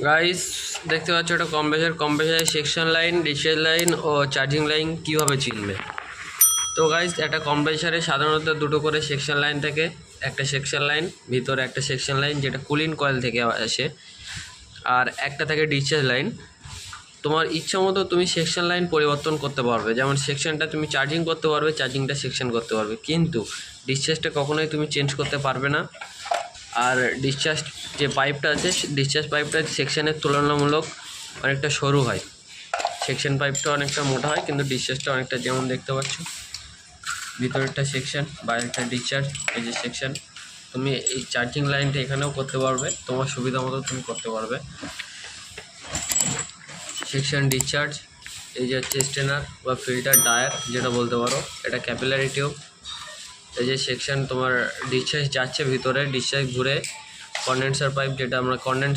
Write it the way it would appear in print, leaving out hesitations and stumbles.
Guys দেখতে পাচ্ছ এটা কম্প্রেসারের সেকশন লাইন, ডিসচার্জ লাইন ও চার্জিং লাইন কীভাবে চিনবে। তো গাইস একটা কম্প্রেসারে সাধারণত দুটো করে সেকশন লাইন থাকে, একটা সেকশন লাইন ভিতরে একটা সেকশন লাইন যেটা কুলিং কয়েল থেকে আসে, আর একটা থাকে ডিসচার্জ লাইন। তোমার ইচ্ছা মতো তুমি সেকশন লাইন পরিবর্তন করতে পারবে, যেমন সেকশনটা তুমি চার্জিং করতে পারবে, চার্জিংটা সেকশন করতে পারবে, কিন্তু ডিসচার্জটা কখনোই তুমি চেঞ্জ করতে পারবে না। আর ডিসচার্জ যে পাইপটা আছে, ডিসচার্জ পাইপটা সেকশনের তুলনামূলক অনেকটা সরু হয়, সেকশন পাইপটা অনেকটা মোটা হয়, কিন্তু ডিসচার্জটা অনেকটা, যেমন দেখতে পাচ্ছ ভিতরেরটা সেকশন, বাইরেরটা ডিসচার্জ। এই যে সেকশন, তুমি এই চার্জিং লাইনটা এখানেও করতে পারবে, তোমার সুবিধা মতো তুমি করতে পারবে। সেকশন ডিসচার্জ, এই যে হচ্ছে স্টেনার বা ফিল্টার ডায়ার যেটা বলতে পারো, এটা ক্যাপিলারি টিউব। এই যে সেকশন তোমার ডিসচার্জ যাচ্ছে ভিতরে, ডিসচার্জ ঘুরে কন্ডেন্সার পাইপ, যেটা আমরা